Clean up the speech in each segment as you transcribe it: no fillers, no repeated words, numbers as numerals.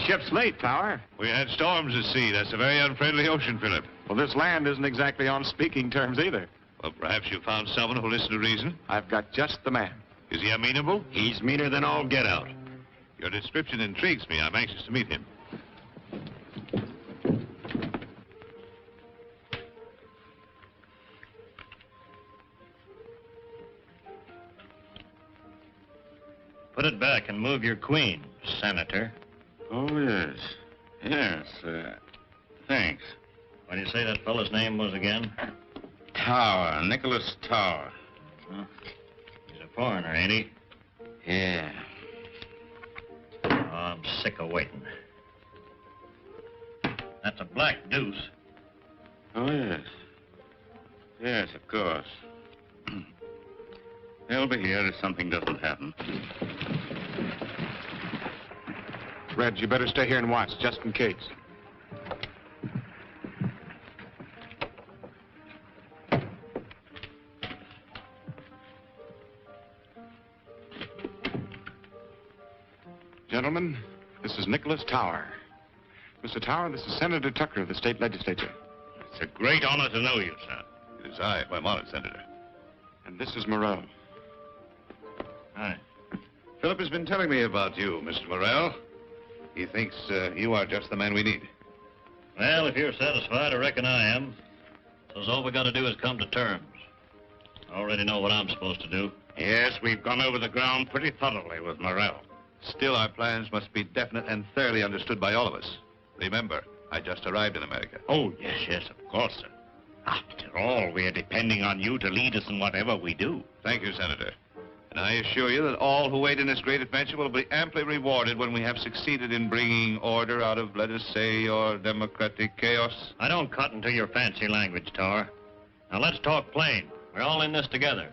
ship's late, Tower. We had storms at sea. That's a very unfriendly ocean, Philip. Well, this land isn't exactly on speaking terms either. Well, perhaps you found someone who'll listen to reason. I've got just the man. Is he amenable? He's meaner than all get out. Your description intrigues me. I'm anxious to meet him. Put it back and move your queen, Senator. Oh, yes. Yes, thanks. What do you say that fellow's name was again? Tower, Nicholas Tower. Huh? He's a foreigner, ain't he? Yeah. Oh, I'm sick of waiting. That's a black deuce. Oh, yes. Yes, of course. They'll be here if something doesn't happen. Red, you better stay here and watch, just in case. Gentlemen, this is Nicholas Tower. Mr. Tower, this is Senator Tucker of the state legislature. It's a great honor to know you, sir. It is I. I'm honored, Senator. And this is Morrell. Hi. Philip has been telling me about you, Mr. Morrell. He thinks you are just the man we need. Well, if you're satisfied, I reckon I am. So all we got to do is come to terms. I already know what I'm supposed to do. Yes, we've gone over the ground pretty thoroughly with Morrell. Still, our plans must be definite and thoroughly understood by all of us. Remember, I just arrived in America. Oh, yes, of course, sir. After all, we're depending on you to lead us in whatever we do. Thank you, Senator. And I assure you that all who wait in this great adventure will be amply rewarded when we have succeeded in bringing order out of, let us say, your democratic chaos. I don't cut into your fancy language, Tar. Now, let's talk plain. We're all in this together.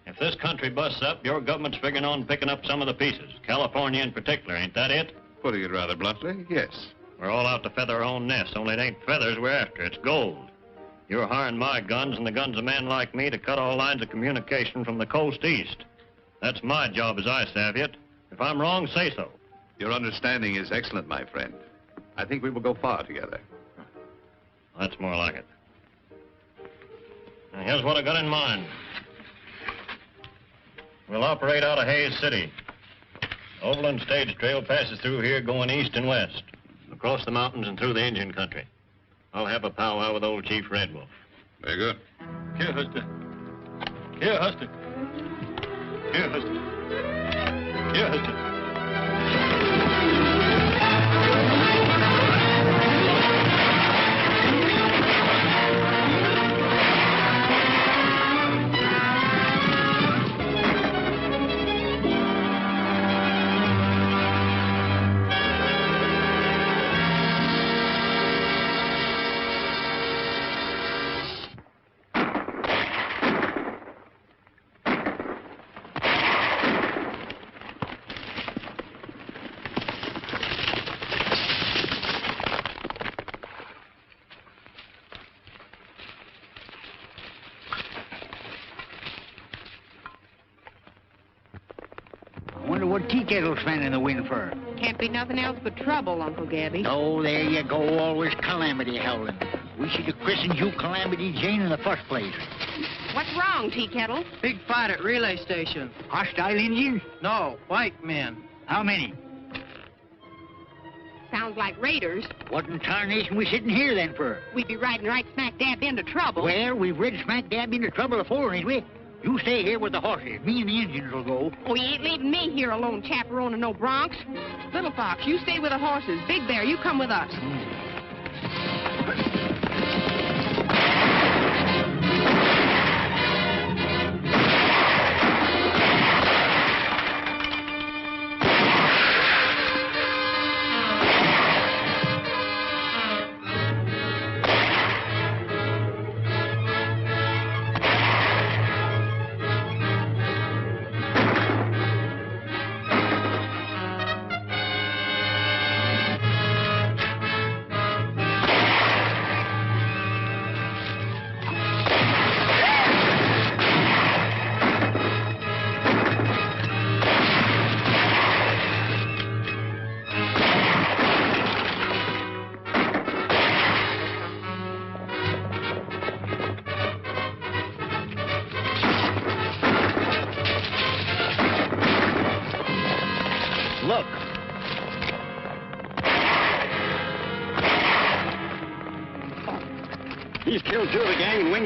If this country busts up, your government's figuring on picking up some of the pieces. California in particular, ain't that it? Putting it rather bluntly, yes. We're all out to feather our own nest, only it ain't feathers we're after, it's gold. You're hiring my guns and the guns of men like me to cut all lines of communication from the coast east. That's my job as I savvy it. If I'm wrong, say so. Your understanding is excellent, my friend. I think we will go far together. That's more like it. Now, here's what I got in mind. We'll operate out of Hayes City. Overland stage trail passes through here going east and west, across the mountains and through the Indian country. I'll have a powwow with old Chief Red Wolf. Very good. Here, Huster. Here, Huster. Here, Huster. Here, Huster. What tea kettle's fan in the wind for? Can't be nothing else but trouble, Uncle Gabby. Oh, there you go, always calamity howling. We should have christened you Calamity Jane in the first place. What's wrong, Tea Kettle? Big fight at relay station. Hostile Indians? No, white men. How many? Sounds like raiders. What in tarnation we sitting here then for? We'd be riding right smack dab into trouble. Well, we've rid smack dab into trouble before, ain't we? You stay here with the horses. Me and the Indians will go. Oh, you ain't leaving me here alone chaperoning no broncs. Little Fox, you stay with the horses. Big Bear, you come with us.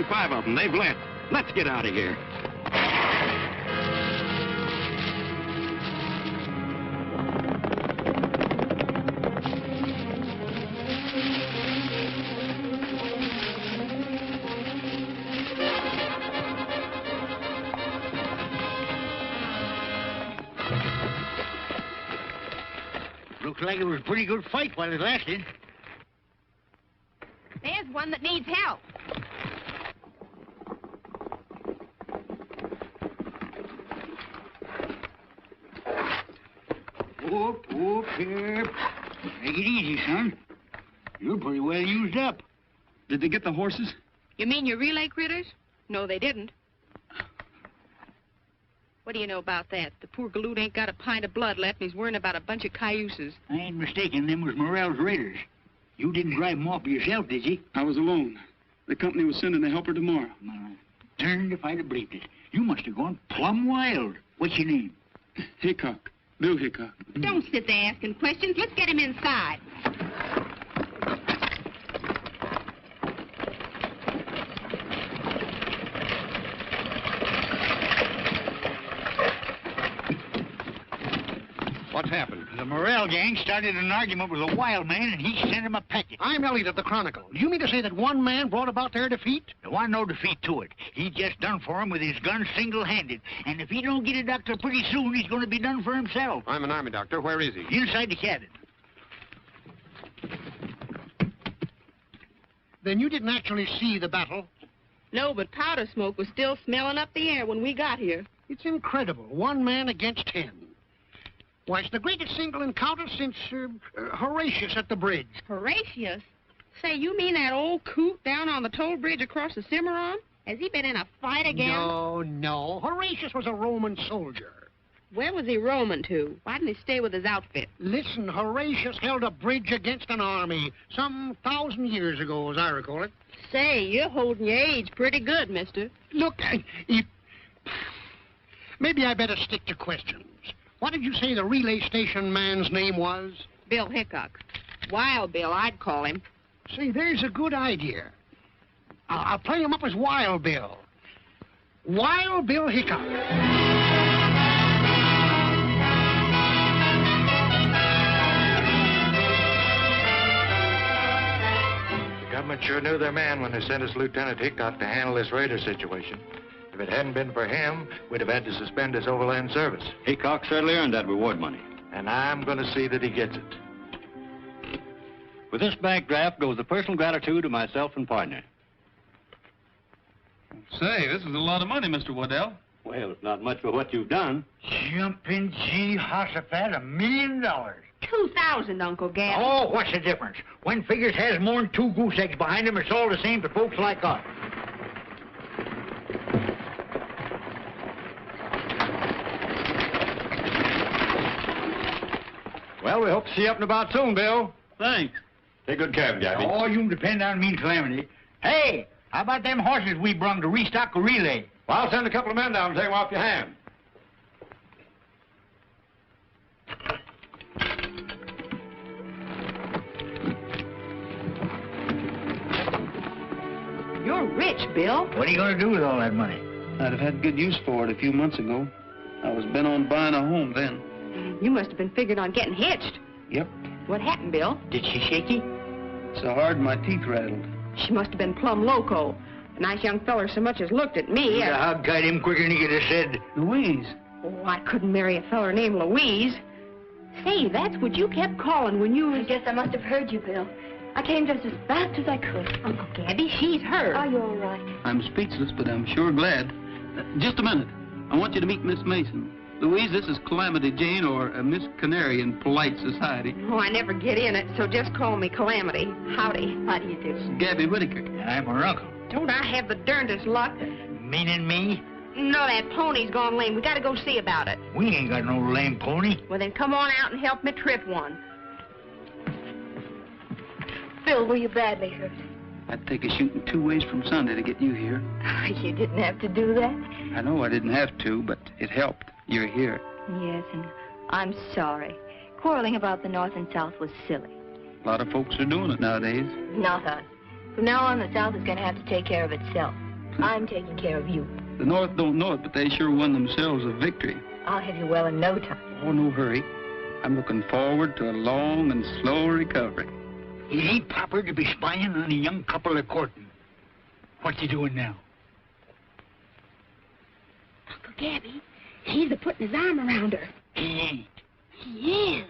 hung 5 of them. They've left. Let's get out of here. Looks like it was a pretty good fight while it lasted. There's one that needs help. Whoop, here. Take it easy, son. You're pretty well used up. Did they get the horses? You mean your relay critters? No, they didn't. What do you know about that? The poor galoot ain't got a pint of blood left, and he's worrying about a bunch of cayuses. I ain't mistaken, them was Morrell's Raiders. You didn't drive them off yourself, did you? I was alone. The company was sending a helper tomorrow. Darned if I'd have believed it. You must have gone plumb wild. What's your name? Hickok. Bill Hickok. Don't sit there asking questions. Let's get him inside. What's happened? The Morrell gang started an argument with a wild man, and he sent him a packet. I'm Elliot of the Chronicle. Do you mean to say that one man brought about their defeat? There wasn't no defeat to it. He just done for him with his gun single-handed. And if he don't get a doctor pretty soon, he's going to be done for himself. I'm an army doctor. Where is he? Inside the cabin. Then you didn't actually see the battle? No, but powder smoke was still smelling up the air when we got here. It's incredible. 1 man against 10. Why, it's the greatest single encounter since Horatius at the bridge. Horatius? Say, you mean that old coot down on the toll bridge across the Cimarron? Has he been in a fight again? No. Horatius was a Roman soldier. Where was he roaming to? Why didn't he stay with his outfit? Listen, Horatius held a bridge against an army some 1,000 years ago, as I recall it. Say, you're holding your age pretty good, mister. Look, maybe I better stick to questions. What did you say the relay station man's name was? Bill Hickok. Wild Bill, I'd call him. See, there's a good idea. I'll play him up as Wild Bill. Wild Bill Hickok. The government sure knew their man when they sent us Lieutenant Hickok to handle this raider situation. If it hadn't been for him, we'd have had to suspend his overland service. Hickok certainly earned that reward money. And I'm going to see that he gets it. With this bank draft goes the personal gratitude of myself and partner. Say, this is a lot of money, Mr. Waddell. Well, it's not much for what you've done. Jumping Jehoshaphat, $1 million. 2,000, Uncle Gabby. Oh, what's the difference? When figures has more than 2 goose eggs behind them, it's all the same to folks like us. Well, we hope to see you up and about soon, Bill. Thanks. Take good care of Gabby. Oh, you can depend on me, Calamity. Hey, how about them horses we brung to restock the relay? Well, I'll send a couple of men down and take them off your hand. You're rich, Bill. What are you going to do with all that money? I'd have had good use for it a few months ago. I was bent on buying a home then. You must have been figuring on getting hitched. Yep. What happened, Bill? Did she shake you? So hard my teeth rattled. She must have been plumb loco. A nice young feller so much as looked at me. You'd have hog-tied him quicker than he could have said. Louise. Oh, I couldn't marry a feller named Louise. Say, that's what you kept calling when you was... I guess I must have heard you, Bill. I came just as fast as I could. Uncle Gabby, she's hurt. Are you all right? I'm speechless, but I'm sure glad. Just a minute. I want you to meet Miss Mason. Louise, this is Calamity Jane, or Miss Canary in polite society. Oh, I never get in it, so just call me Calamity. Howdy. How do you do? Gabby Whitaker. I'm her uncle. Don't I have the darndest luck? Meaning me? No, that pony's gone lame. We gotta go see about it. We ain't got no lame pony. Well, then come on out and help me trip one. Bill, were you badly hurt? I'd take a shooting 2 ways from Sunday to get you here. You didn't have to do that. I know I didn't have to, but it helped. You're here. Yes, and I'm sorry. Quarreling about the North and South was silly. A lot of folks are doing it nowadays. Not us. From now on, the South is going to have to take care of itself. I'm taking care of you. The North don't know it, but they sure won themselves a victory. I'll have you well in no time. Oh, no hurry. I'm looking forward to a long and slow recovery. It ain't proper to be spying on a young couple a courting. What you doing now? Uncle Gabby, he's a-putting his arm around her. He ain't. He is.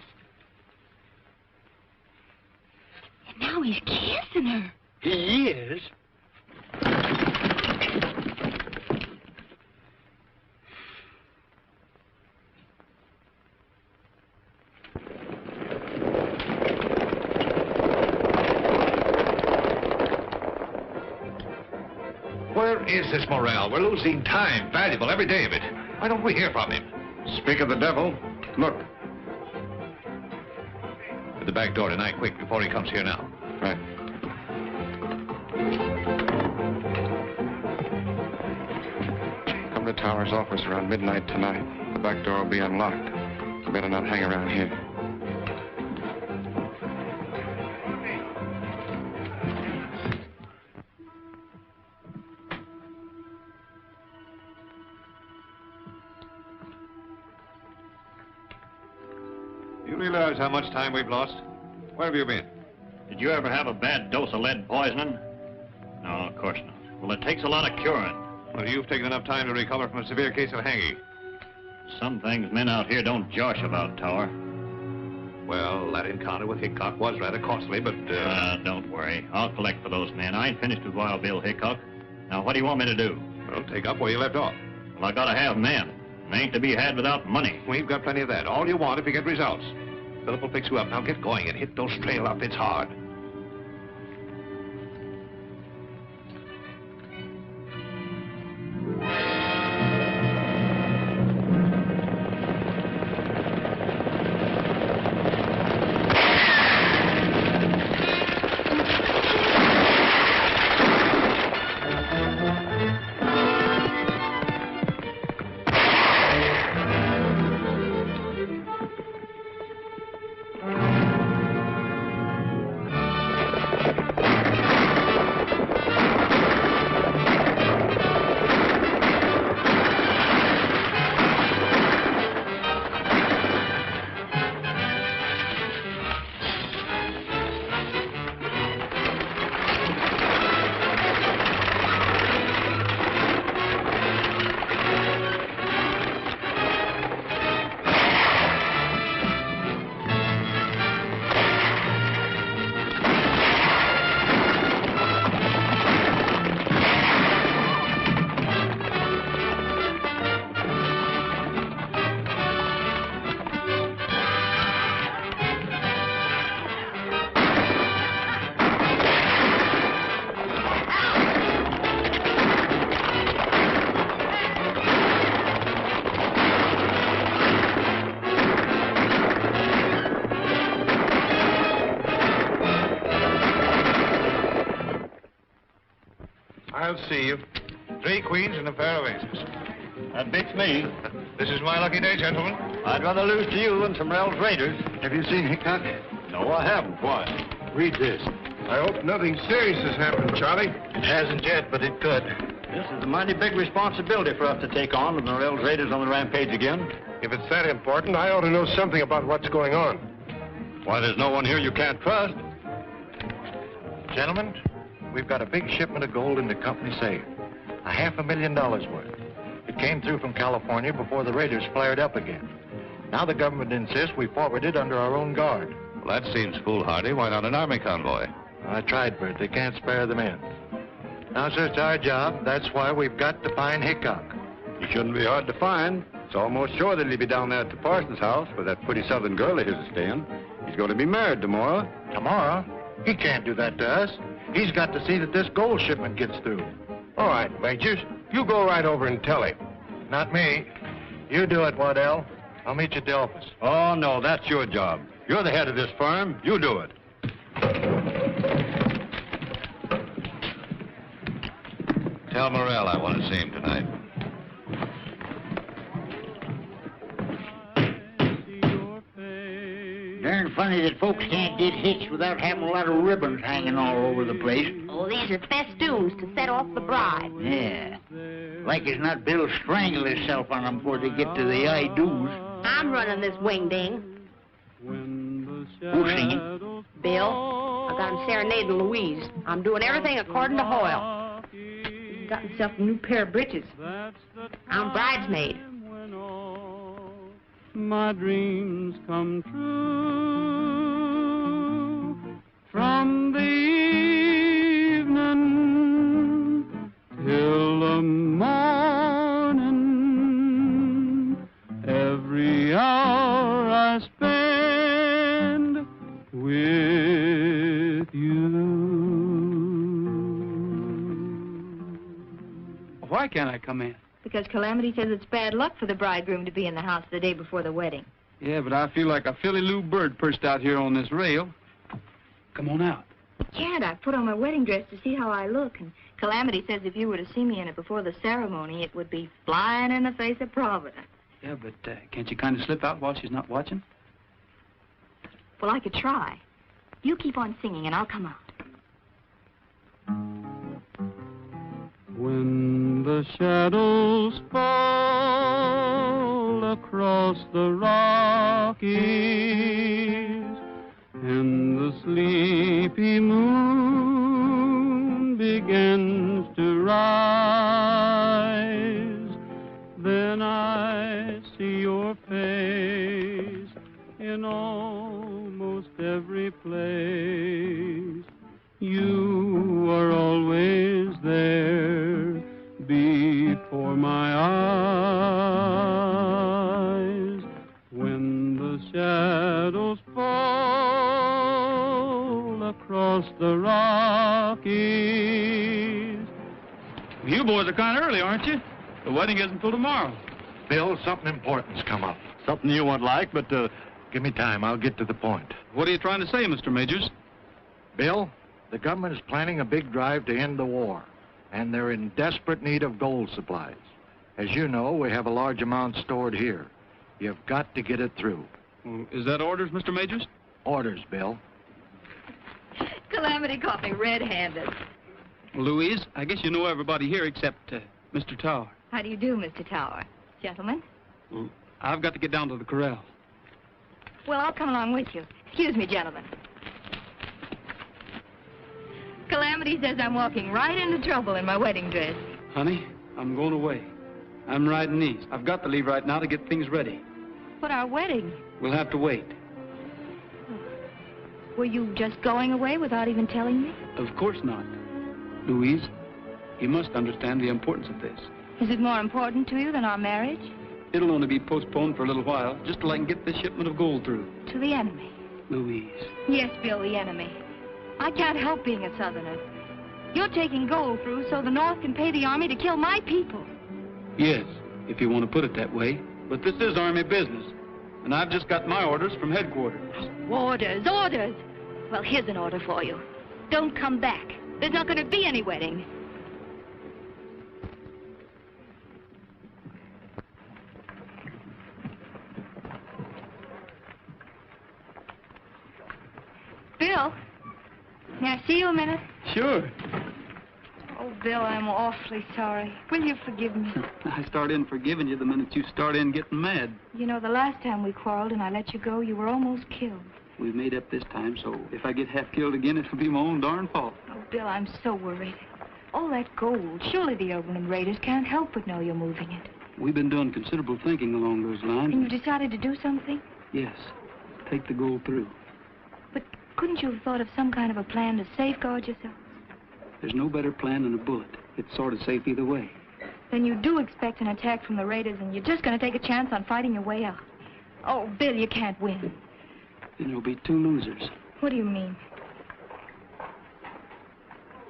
And now he's kissing her. He is? Where is this Morrell? We're losing time, valuable, every day of it. Why don't we hear from him? Speak of the devil. Look. At the back door tonight, quick, before he comes here now. Right. Come to Tower's office around midnight tonight. The back door will be unlocked. You better not hang around here. You realize how much time we've lost? Where have you been? Did you ever have a bad dose of lead poisoning? No, of course not. Well, it takes a lot of curing. Well, you've taken enough time to recover from a severe case of hanging. Some things men out here don't josh about, Tower. Well, that encounter with Hickok was rather costly, but... Don't worry. I'll collect for those men. I ain't finished with Wild Bill Hickok. Now, what do you want me to do? Well, take up where you left off. Well, I gotta have men. They ain't to be had without money. We've got plenty of that. All you want if you get results. Philip will fix you up. Now get going and hit those trail outfits hard. I'll see you. 3 queens and a pair of aces. That beats me. This is my lucky day, gentlemen. I'd rather lose to you than to Morrell's Raiders. Have you seen Hickok? No, I haven't. Why? Read this. I hope nothing serious has happened, Charlie. It hasn't yet, but it could. This is a mighty big responsibility for us to take on with Morrell's Raiders on the rampage again. If it's that important, I ought to know something about what's going on. Why, there's no one here you can't trust. Gentlemen, we've got a big shipment of gold in the company safe. $500,000 worth. It came through from California before the Raiders flared up again. Now the government insists we forward it under our own guard. Well, that seems foolhardy. Why not an army convoy? I tried, Bert. They can't spare the men. Now, sir, it's our job. That's why we've got to find Hickok. He shouldn't be hard to find. It's almost sure that he'll be down there at the parson's house with that pretty southern girl of his staying. He's going to be married tomorrow. Tomorrow? He can't do that to us. He's got to see that this gold shipment gets through. All right, Majors. You go right over and tell him. Not me. You do it, Waddell. I'll meet you at the office. Oh, no, that's your job. You're the head of this firm. You do it. Tell Morrell I want to see him tonight. Darn funny that folks can't get hitched without having a lot of ribbons hanging all over the place. Oh, these are festoons to set off the bride. Yeah. Like as not, Bill strangle himself on them before they get to the I-do's. I'm running this wing-ding. Who's singing? Bill. I got him serenading Louise. I'm doing everything according to Hoyle. He's got himself a new pair of breeches. I'm bridesmaid. My dreams come true from the evening till the morning. Every hour I spend with you. Why can't I come in? Because Calamity says it's bad luck for the bridegroom to be in the house the day before the wedding. Yeah, but I feel like a filly-loo bird perched out here on this rail. Come on out. Can't. I put on my wedding dress to see how I look, and Calamity says if you were to see me in it before the ceremony, it would be flying in the face of Providence. Yeah, but can't you kind of slip out while she's not watching? Well, I could try. You keep on singing, and I'll come out. When the shadows fall across the Rockies and the sleepy moon begins to rise, then I see your face in almost every place. You are always there before my eyes. When the shadows fall across the Rockies. You boys are kind of early, aren't you? The wedding isn't till tomorrow. Bill, something important's come up. Something you won't like, but Give me time. I'll get to the point. What are you trying to say, Mr. Majors? Bill, the government is planning a big drive to end the war, and they're in desperate need of gold supplies. As you know, we have a large amount stored here. You've got to get it through. Well, is that orders, Mr. Majors? Orders, Bill. Calamity caught me red-handed. Well, Louise, I guess you know everybody here except Mr. Tower. How do you do, Mr. Tower? Gentlemen? Well, I've got to get down to the corral. Well, I'll come along with you. Excuse me, gentlemen. Calamity says I'm walking right into trouble in my wedding dress. Honey, I'm going away. I'm riding east. I've got to leave right now to get things ready. But our wedding? We'll have to wait. Were you just going away without even telling me? Of course not. Louise, you must understand the importance of this. Is it more important to you than our marriage? It'll only be postponed for a little while, just till I can get this shipment of gold through. To the enemy? Louise. Yes, Bill, the enemy. I can't help being a Southerner. You're taking gold through so the North can pay the Army to kill my people. Yes, if you want to put it that way. But this is Army business, and I've just got my orders from headquarters. Orders, orders. Well, here's an order for you. Don't come back. There's not going to be any wedding. Bill, may I see you a minute? Sure. Oh, Bill, I'm awfully sorry. Will you forgive me? I start in forgiving you the minute you start in getting mad. You know, the last time we quarreled and I let you go, you were almost killed. We've made up this time, so if I get half killed again, it'll be my own darn fault. Oh, Bill, I'm so worried. All that gold, surely the Overland Raiders can't help but know you're moving it. We've been doing considerable thinking along those lines. And you decided to do something? Yes. Take the gold through. But couldn't you have thought of some kind of a plan to safeguard yourself? There's no better plan than a bullet. It's sort of safe either way. Then you do expect an attack from the Raiders, and you're just going to take a chance on fighting your way out. Oh, Bill, you can't win. Then there'll be two losers. What do you mean?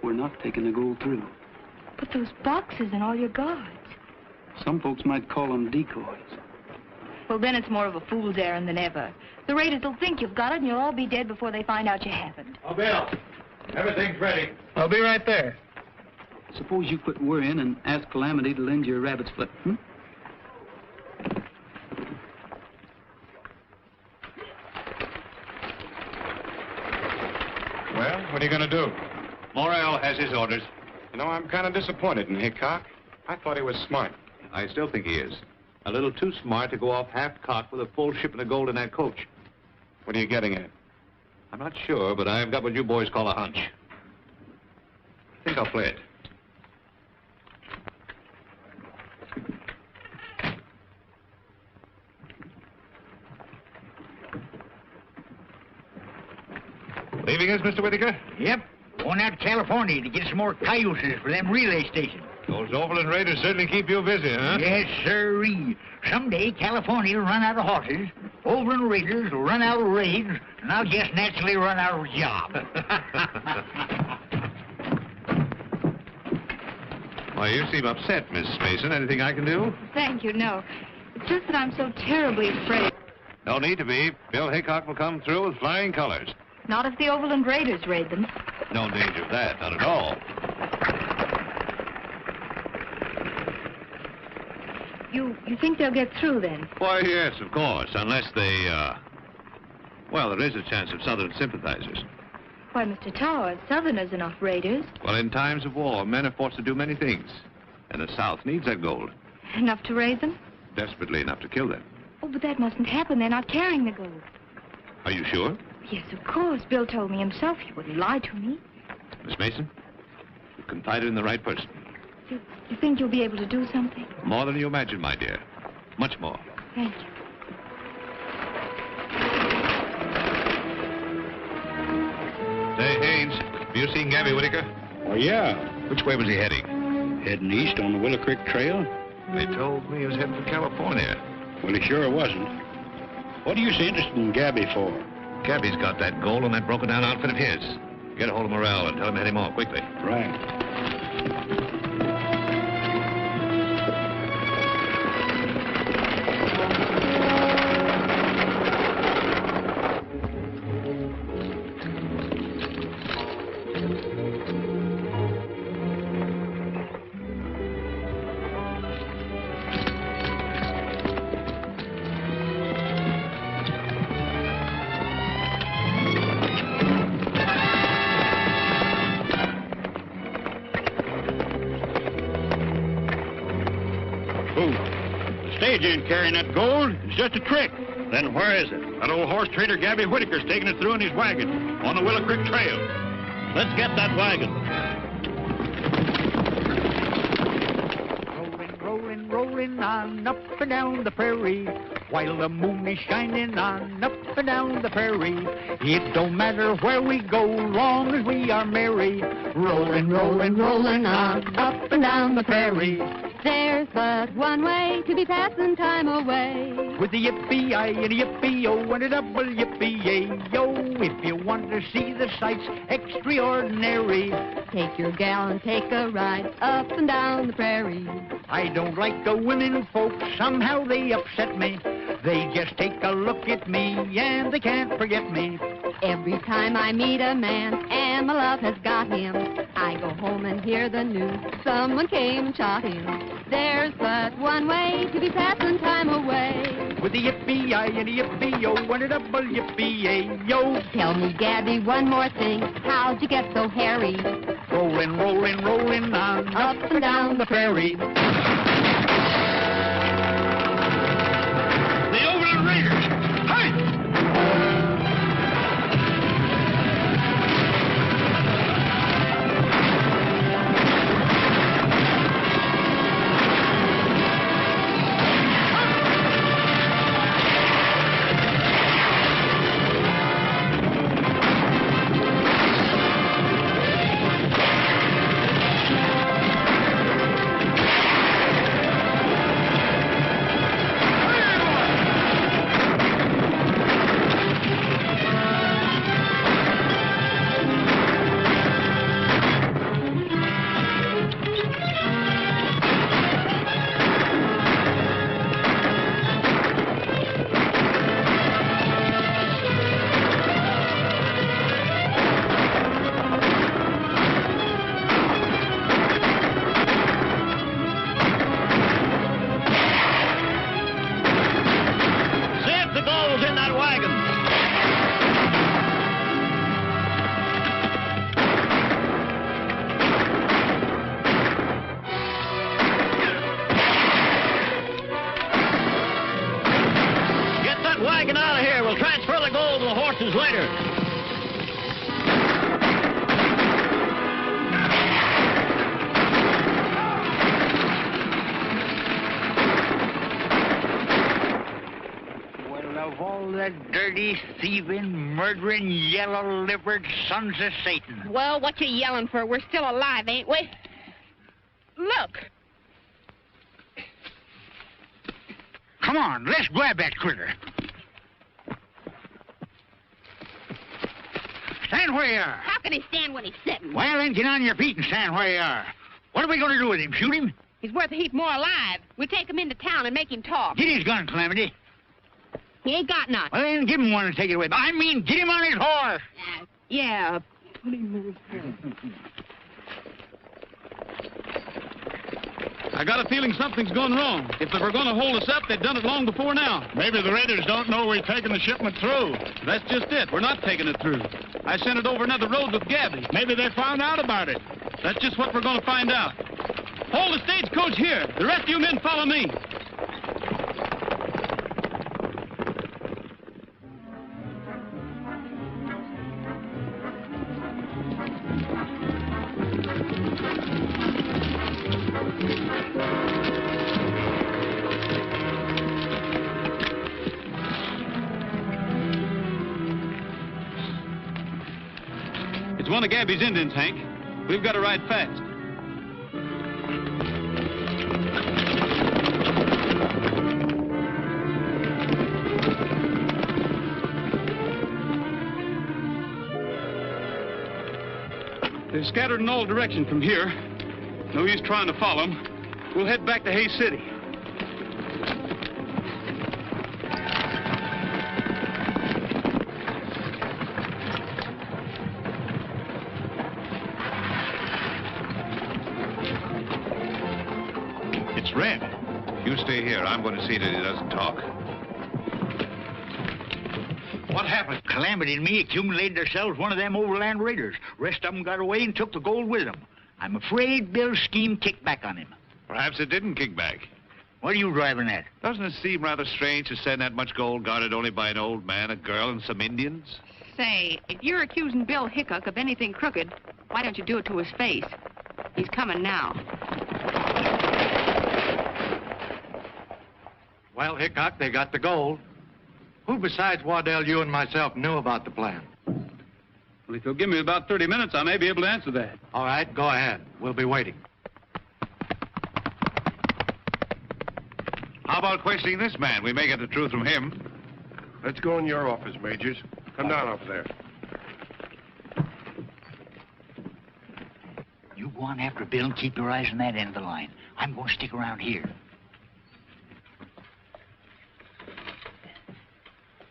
We're not taking the gold through. But those boxes and all your guards. Some folks might call them decoys. Well, then it's more of a fool's errand than ever. The Raiders will think you've got it, and you'll all be dead before they find out you haven't. Oh, Bill, everything's ready. I'll be right there. Suppose you quit worrying and ask Calamity to lend you a rabbit's foot, hmm? Well, what are you going to do? Morrell has his orders. You know, I'm kind of disappointed in Hickok. I thought he was smart. I still think he is. A little too smart to go off half-cocked with a full shipment of gold in that coach. What are you getting at? I'm not sure, but I've got what you boys call a hunch. I think I'll play it. Leaving us, Mr. Whitaker? Yep. Going out to California to get some more cayuses for them relay stations. Those Overland Raiders certainly keep you busy, huh? Yes, sirree. Someday California will run out of horses, Overland Raiders will run out of raids, and I'll just naturally run out of a job. Why, you seem upset, Miss Mason. Anything I can do? Thank you, no. It's just that I'm so terribly afraid. No need to be. Bill Hickok will come through with flying colors. Not if the Overland Raiders raid them. No danger of that, not at all. You think they'll get through then? Why, yes, of course, unless they, well, there is a chance of Southern sympathizers. Why, Mr. Towers, Southerners are not raiders. Well, in times of war, men are forced to do many things. And the South needs that gold. Enough to raid them? Desperately enough to kill them. Oh, but that mustn't happen. They're not carrying the gold. Are you sure? Yes, of course. Bill told me himself. He wouldn't lie to me. Miss Mason, you've confided in the right person. You think you'll be able to do something? More than you imagine, my dear. Much more. Thank you. Say, Haynes, have you seen Gabby Whitaker? Oh, yeah. Which way was he heading? Heading east on the Willow Creek Trail? They told me he was heading for California. Well, he sure wasn't. What are you so interested in Gabby for? Gabby's got that gold on that broken-down outfit of his. Get a hold of Morrell and tell him to head him off quickly. Right. Ain't carrying that gold. It's just a trick. Then where is it? That old horse trader Gabby Whitaker's taking it through in his wagon on the Willow Creek Trail. Let's get that wagon. Rolling, rolling on up and down the prairie, while the moon is shining on up and down the prairie. It don't matter where we go, long as we are merry. Rolling, rolling, rolling on up and down the prairie. There's but one way to be passing time away. With a yippee-I and a yippee-o and a double yippee-yay-yo. If you want to see the sights extraordinary, take your gal and take a ride up and down the prairie. I don't like the women folks, somehow they upset me. They just take a look at me and they can't forget me. Every time I meet a man and my love has got him, I go home and hear the news, someone came and shot him. There's but one way to be passing time away. With a yippee-I and a yippee-o and a double yippee-yay-yo. Tell me, Gabby, one more thing, how'd you get so hairy? Rolling, rolling, rolling on up and down the prairie. The Overland Raiders! Hey! All the dirty, thieving, murdering, yellow-livered sons of Satan. Well, what you yelling for? We're still alive, ain't we? Look. Come on, let's grab that critter. Stand where you are. How can he stand when he's sitting? Well, then get on your feet and stand where you are. What are we going to do with him? Shoot him? He's worth a heap more alive. We'll take him into town and make him talk. Get his gun, Calamity. He ain't got none. Well, then give him one and take it away. I mean, get him on his horse. Yeah. Put him on. I got a feeling something's gone wrong. If they were going to hold us up, they'd done it long before now. Maybe the Raiders don't know we're taking the shipment through. That's just it. We're not taking it through. I sent it over another road with Gabby. Maybe they found out about it. That's just what we're going to find out. Hold the stagecoach here. The rest of you men follow me. It's one of Gabby's Indians, Hank. We've got to ride fast. They're scattered in all directions from here. No use trying to follow them. We'll head back to Hayes City. It's Red. You stay here. I'm going to see that he doesn't talk. What happened? Calamity and me accumulated ourselves one of them Overland Raiders. Rest of them got away and took the gold with them. I'm afraid Bill's scheme kicked back on him. Perhaps it didn't kick back. What are you driving at? Doesn't it seem rather strange to send that much gold guarded only by an old man, a girl, and some Indians? Say, if you're accusing Bill Hickok of anything crooked, why don't you do it to his face? He's coming now. Well, Hickok, they got the gold. Who besides Waddell, you and myself knew about the plan? Well, if you'll give me about 30 minutes, I may be able to answer that. All right, go ahead. We'll be waiting. How about questioning this man? We may get the truth from him. Let's go in your office, Majors. Come down up there. You go on after Bill and keep your eyes on that end of the line. I'm going to stick around here.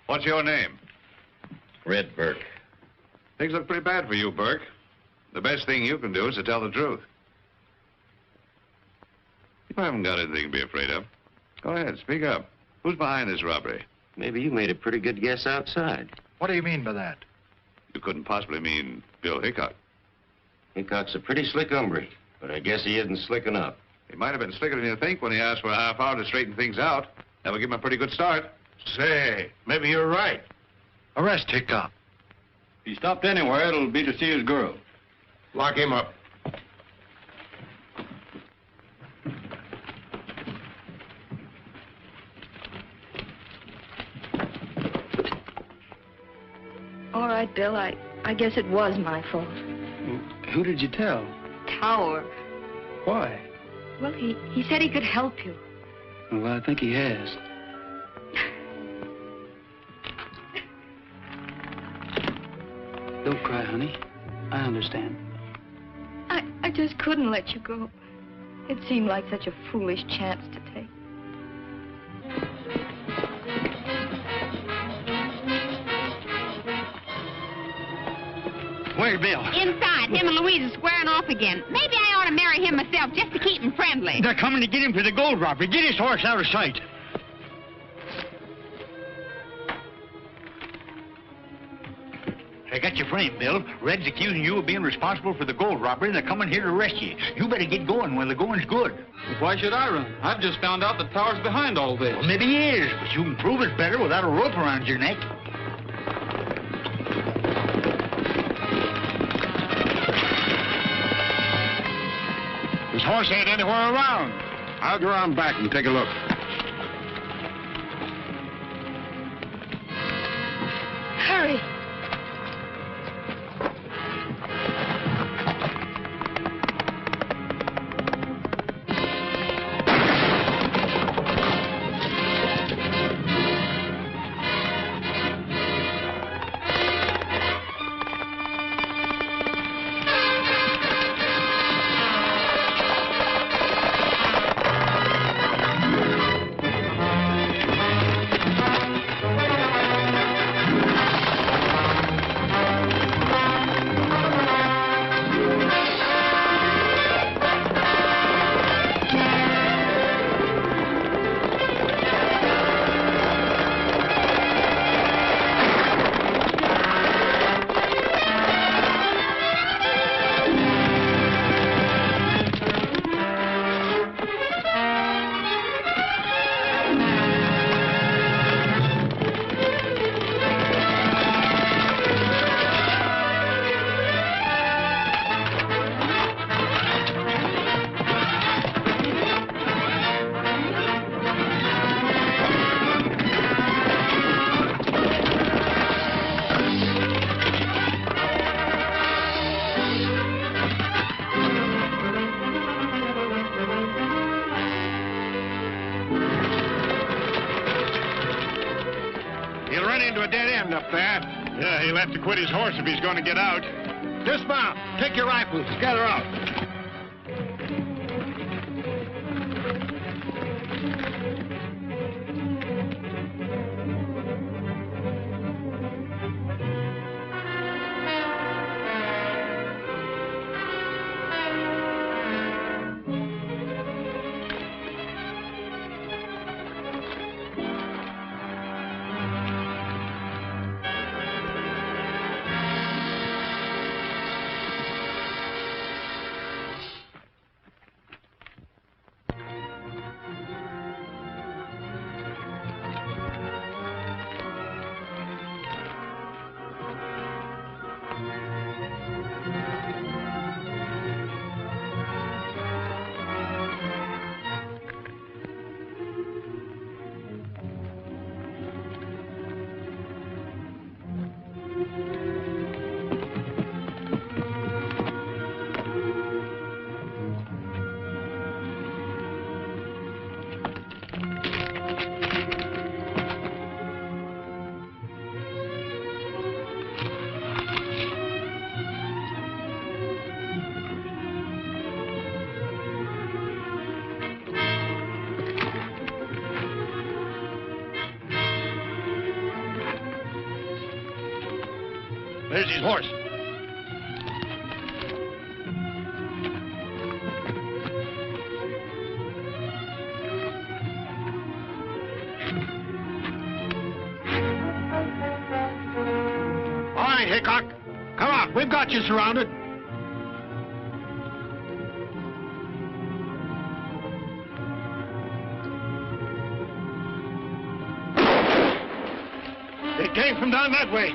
What's your name? Red Burke. Things look pretty bad for you, Burke. The best thing you can do is to tell the truth. You haven't got anything to be afraid of. Go ahead, speak up. Who's behind this robbery? Maybe you made a pretty good guess outside. What do you mean by that? You couldn't possibly mean Bill Hickok. Hickok's a pretty slick hombre, but I guess he isn't slick enough. He might have been slicker than you think when he asked for a half hour to straighten things out. That would give him a pretty good start. Say, maybe you're right. Arrest Hickok. If he stopped anywhere, it'll be to see his girl. Lock him up. All right, Bill, I guess it was my fault. Who did you tell? Tower. Why? Well, he said he could help you. Well, I think he has. Don't cry, honey. I understand. I just couldn't let you go. It seemed like such a foolish chance to take. Where's Bill? Inside. Him and Louise are squaring off again. Maybe I ought to marry him myself just to keep him friendly. They're coming to get him for the gold robbery. Get his horse out of sight. I got your frame, Bill. Red's accusing you of being responsible for the gold robbery, and they're coming here to arrest you. You better get going while the going's good. Why should I run? I've just found out that Tower's behind all this. Well, maybe he is, but you can prove it better without a rope around your neck. His horse ain't anywhere around. I'll go around back and take a look. Hurry. Yeah, he'll have to quit his horse if he's going to get out. Dismount. Take your rifles. Scatter out. There's his horse. All right, Hickok. Come on, we've got you surrounded. They came from down that way.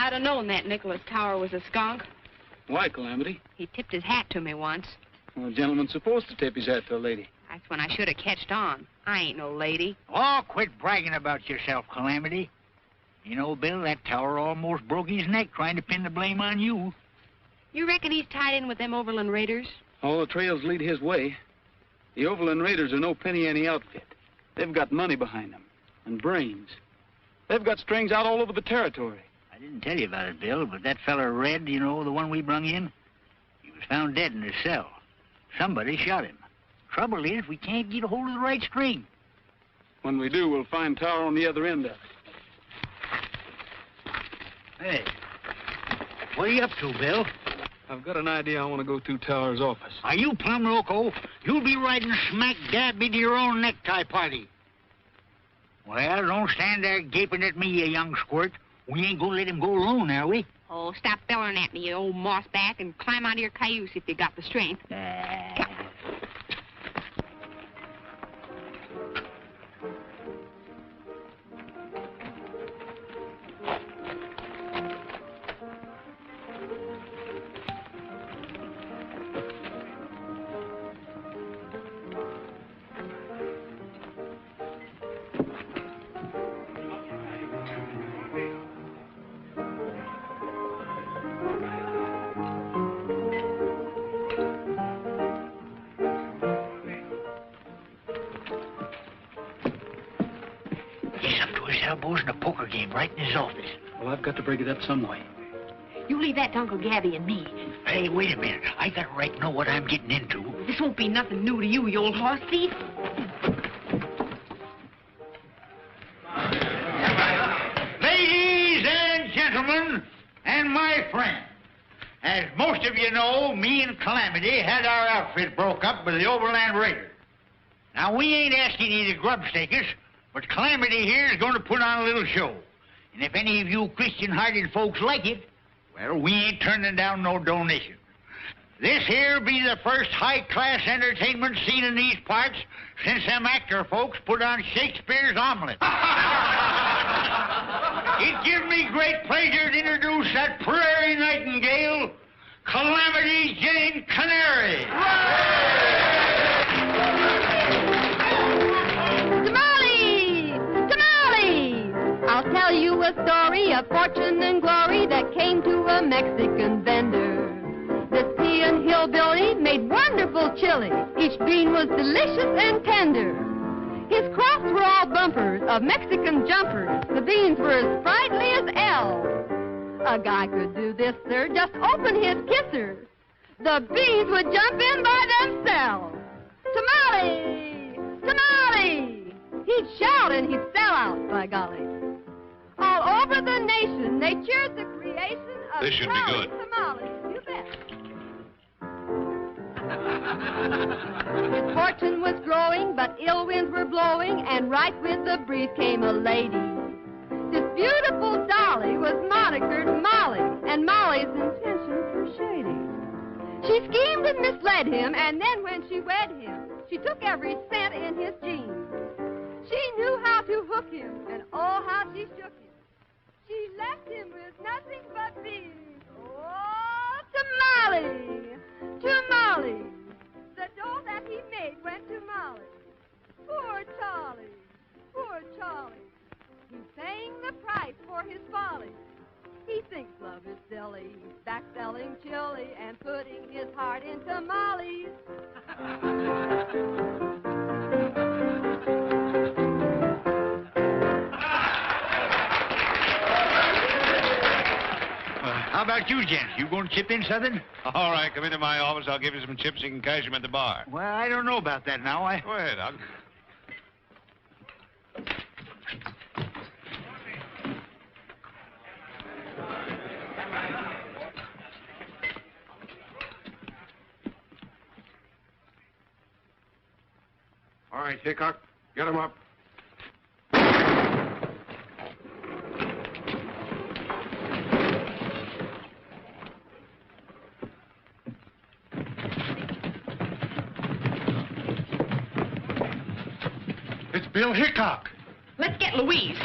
I'd have known that Nicholas Tower was a skunk. Why, Calamity? He tipped his hat to me once. Well, a gentleman's supposed to tip his hat to a lady. That's when I should have catched on. I ain't no lady. Oh, quit bragging about yourself, Calamity. You know, Bill, that tower almost broke his neck trying to pin the blame on you. You reckon he's tied in with them Overland Raiders? All the trails lead his way. The Overland Raiders are no penny-ante outfit. They've got money behind them, and brains. They've got strings out all over the territory. I didn't tell you about it, Bill, but that feller Red, you know, the one we brung in, he was found dead in his cell. Somebody shot him. Trouble is, we can't get a hold of the right string. When we do, we'll find Tower on the other end of it. Hey, what are you up to, Bill? I've got an idea. I want to go to Tower's office. Are you plumb loco? You'll be riding smack dab into your own necktie party. Well, don't stand there gaping at me, you young squirt. We ain't gonna let him go alone, are we? Oh, stop bellering at me, you old mossback, and climb out of your cayuse if you got the strength. Elbows in a poker game right in his office. Well, I've got to break it up some way. You leave that to Uncle Gabby and me. Hey, wait a minute. I got a right to know what I'm getting into. This won't be nothing new to you, you old horse thief. Ladies and gentlemen, and my friends, as most of you know, me and Calamity had our outfit broke up by the Overland Raiders. Now, we ain't asking you to grub-stake us, but Calamity here is going to put on a little show. And if any of you Christian-hearted folks like it, well, we ain't turning down no donation. This here be the first high-class entertainment seen in these parts since them actor folks put on Shakespeare's Omelette. It gives me great pleasure to introduce that prairie nightingale, Calamity Jane Canary. I'll tell you a story of fortune and glory that came to a Mexican vendor. This peon hillbilly made wonderful chili. Each bean was delicious and tender. His crops were all bumpers of Mexican jumpers. The beans were as sprightly as elves. A guy could do this, sir, just open his kisser. The beans would jump in by themselves. Tamale! Tamale! He'd shout and he'd sell out, by golly. All over the nation, they cheered the creation of This should be good. tamales. You bet. His fortune was growing, but ill winds were blowing, and right with the breeze came a lady. This beautiful dolly was monikered Molly, and Molly's intentions were shady. She schemed and misled him, and then when she wed him, she took every cent in his jeans. She knew how to hook him, and oh, how she shook him. She left him with nothing but beans. Oh, tamale! Tamale! The dough that he made went to Molly. Poor Charlie! Poor Charlie! He's paying the price for his folly. He thinks love is silly. He's back selling chili and putting his heart in tamales. How about you, gents? You going to chip in something? All right, come into my office. I'll give you some chips. You can cash them at the bar. Well, I don't know about that now. Go ahead, Doc. All right, Hickok, get him up. It's Bill Hickok. Let's get Louise.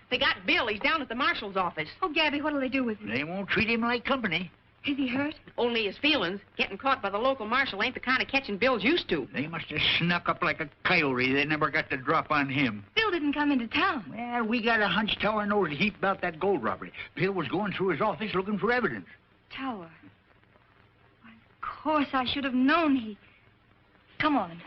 They got Bill. He's down at the marshal's office. Oh, Gabby, what'll they do with him? They won't treat him like company. Is he hurt? Only his feelings. Getting caught by the local marshal ain't the kind of catching Bill's used to. They must have snuck up like a coyote. They never got the drop on him. Bill didn't come into town. Well, we got a hunch Tower knows a heap about that gold robbery. Bill was going through his office looking for evidence. Tower. Of course, I should have known he... Come on.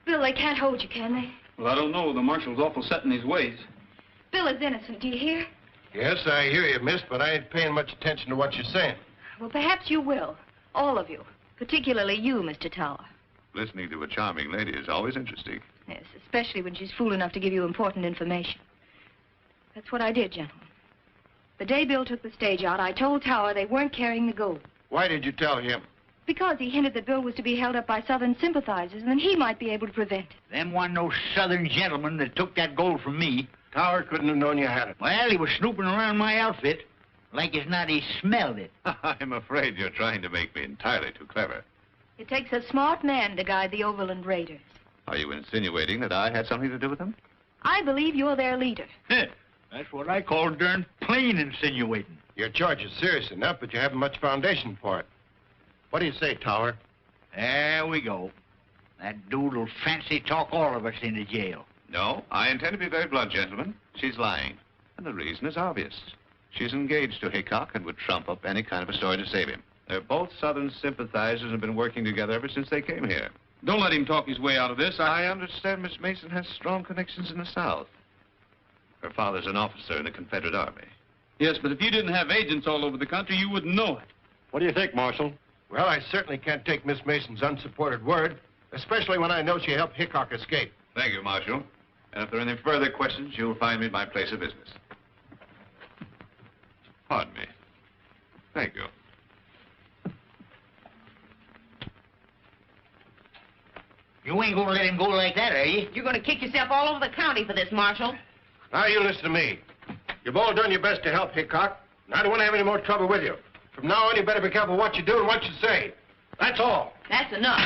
Bill, they can't hold you, can they? Well, I don't know. The marshal's awful set in his ways. Bill is innocent, do you hear? Yes, I hear you, miss, but I ain't paying much attention to what you're saying. Well, perhaps you will. All of you. Particularly you, Mr. Tower. Listening to a charming lady is always interesting. Yes, especially when she's fool enough to give you important information. That's what I did, gentlemen. The day Bill took the stage out, I told Tower they weren't carrying the gold. Why did you tell him? Because he hinted that Bill was to be held up by Southern sympathizers and then he might be able to prevent it. Them wasn't no Southern gentlemen that took that gold from me. Tower couldn't have known you had it. Well, he was snooping around my outfit. Like as not, he smelled it. I'm afraid you're trying to make me entirely too clever. It takes a smart man to guide the Overland Raiders. Are you insinuating that I had something to do with them? I believe you're their leader. That's what I call darn plain insinuating. Your charge is serious enough, but you haven't much foundation for it. What do you say, Tower? There we go. That dude'll fancy talk all of us into jail. No, I intend to be very blunt, gentlemen. She's lying. And the reason is obvious. She's engaged to Hickok and would trump up any kind of a story to save him. They're both Southern sympathizers and have been working together ever since they came here. Don't let him talk his way out of this. I understand Miss Mason has strong connections in the South. Her father's an officer in the Confederate Army. Yes, but if you didn't have agents all over the country, you wouldn't know it. What do you think, Marshal? Well, I certainly can't take Miss Mason's unsupported word, especially when I know she helped Hickok escape. Thank you, Marshal. And if there are any further questions, you'll find me at my place of business. Pardon me. Thank you. You ain't gonna let him go like that, are you? You're going to kick yourself all over the county for this, Marshal. Now, you listen to me. You've all done your best to help Hickok, and I don't want to have any more trouble with you. From now on, you better be careful what you do and what you say. That's all. That's enough.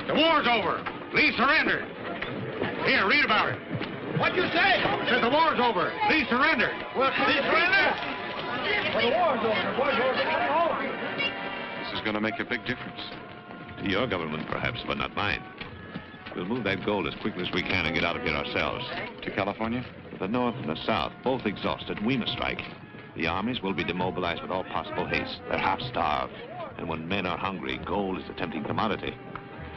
The war's over. Lee surrendered. Here, read about it. What'd you say? I said the war's over. Lee surrendered. Well, Lee surrendered? Well, the war's over. The war's over. This is going to make a big difference. To your government, perhaps, but not mine. We'll move that gold as quickly as we can and get out of here ourselves. To California? The North and the South, both exhausted, we must strike. The armies will be demobilized with all possible haste. They're half-starved. And when men are hungry, gold is a tempting commodity.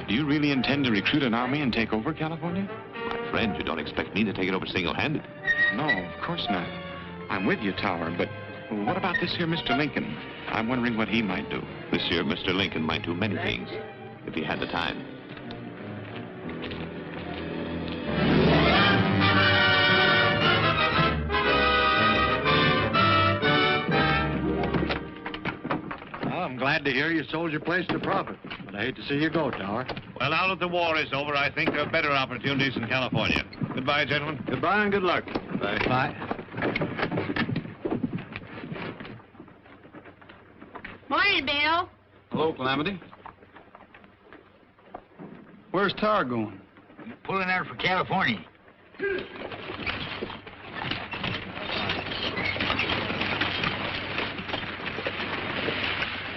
Do you really intend to recruit an army and take over California? My friend, you don't expect me to take it over single-handed. No, of course not. I'm with you, Tower, but what about this here Mr. Lincoln? I'm wondering what he might do. This year, Mr. Lincoln might do many things, if he had the time. Well, I'm glad to hear you sold your place to profit, but I hate to see you go, Tower. Well, now that the war is over, I think there are better opportunities in California. Goodbye, gentlemen. Goodbye and good luck. Bye. Bye. Morning, Bill. Hello, Calamity. Where's Tower going? He's pulling out for California.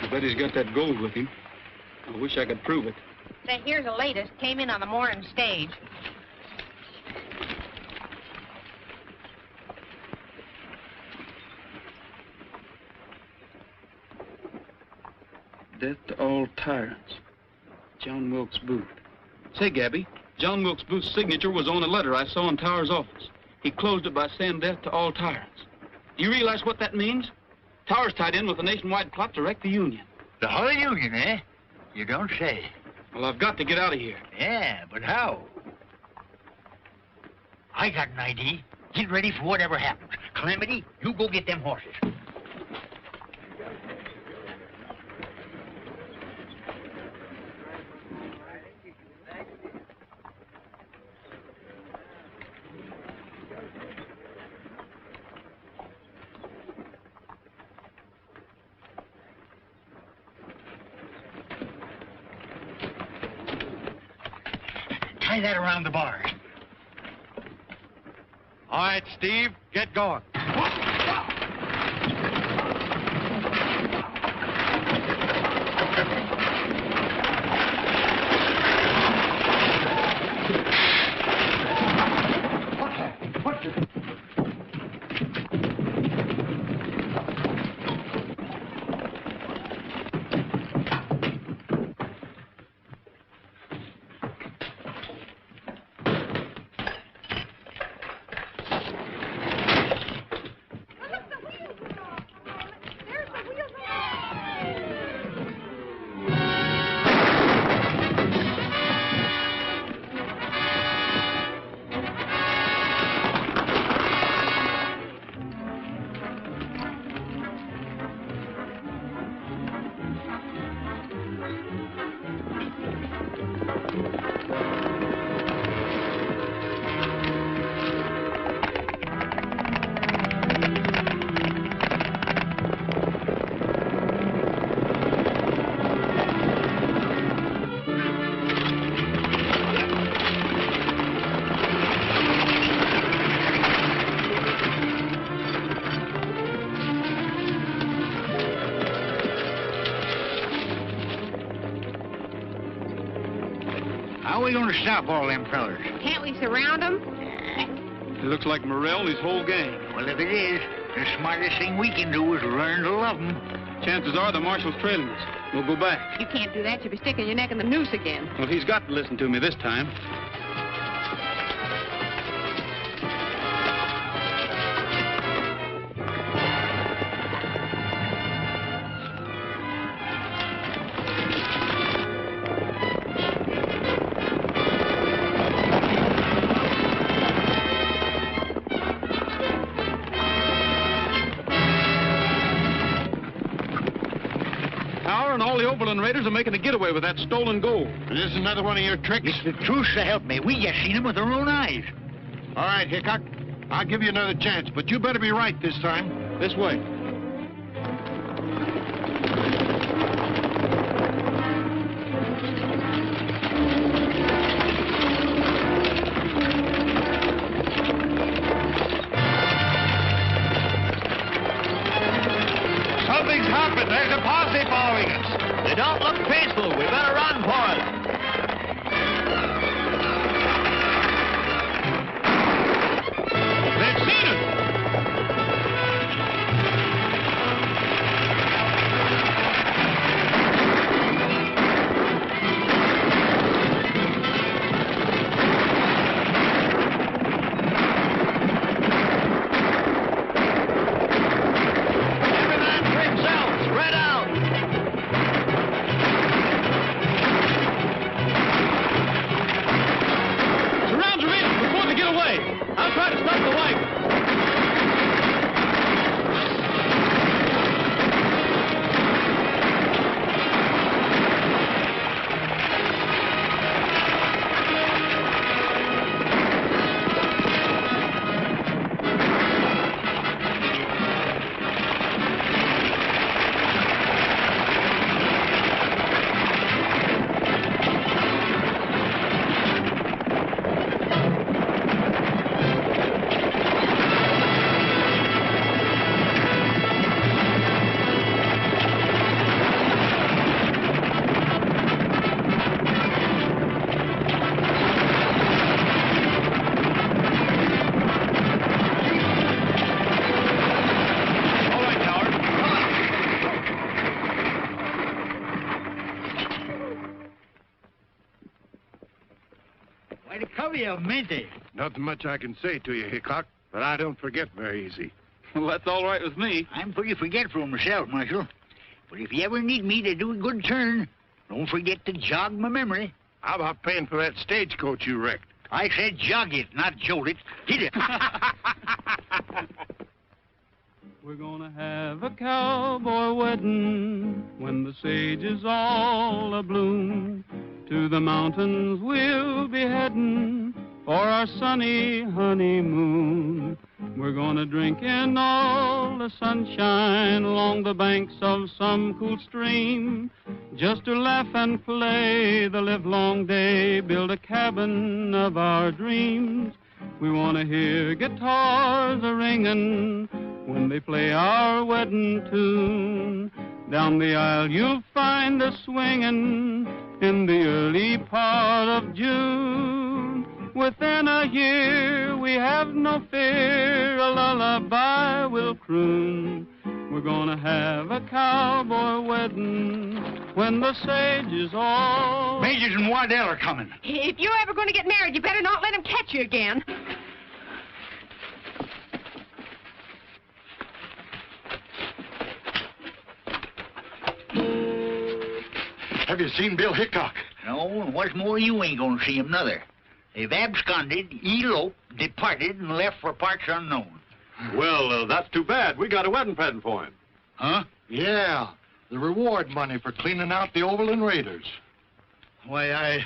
I bet he's got that gold with him. I wish I could prove it. Say, here's the latest. Came in on the morning stage. Death to all tyrants. John Wilkes Booth. Say, Gabby, John Wilkes Booth's signature was on a letter I saw in Tower's office. He closed it by saying death to all tyrants. Do you realize what that means? Tower's tied in with a nationwide plot to wreck the Union. The whole Union, eh? You don't say. Well, I've got to get out of here. Yeah, but how? I got an idea. Get ready for whatever happens. Calamity, you go get them horses. Tie that around the bars. All right, Steve, get going. we going to stop all them fellers? Can't we surround them? It looks like Morrell and his whole gang. Well, if it is, the smartest thing we can do is learn to love them. Chances are the marshal's trailing us. We'll go back. You can't do that. You'll be sticking your neck in the noose again. Well, he's got to listen to me this time. And all the Overland Raiders are making a getaway with that stolen gold. Is this another one of your tricks? It's the truth, so help me. We just seen them with our own eyes. All right, Hickok. I'll give you another chance, but you better be right this time. This way. Something's happened. There's a posse following us. They don't look peaceful. We better run for it. They've seen us. Minty. Nothing much I can say to you, Hickok, but I don't forget very easy. Well, that's all right with me. I'm pretty forgetful myself, Marshal. But if you ever need me to do a good turn, don't forget to jog my memory. How about paying for that stagecoach you wrecked? I said jog it, not jolt it. Hit it. We're gonna have a cowboy wedding when the sage is all abloom. To the mountains we'll be heading for our sunny honeymoon. We're gonna drink in all the sunshine along the banks of some cool stream. Just to laugh and play the livelong day, build a cabin of our dreams. We wanna hear guitars a-ringing when they play our wedding tune. Down the aisle you'll find us swinging in the early part of June. Within a year we have no fear, a lullaby will croon. We're gonna have a cowboy wedding when the sage is all... Majors and Waddell are coming. If you're ever going to get married, you better not let them catch you again. Have you seen Bill Hickok? No, and what's more, you ain't gonna see him, nother. They've absconded, eloped, departed, and left for parts unknown. Well, that's too bad. We got a wedding present for him. Huh? Yeah, the reward money for cleaning out the Overland Raiders. Why,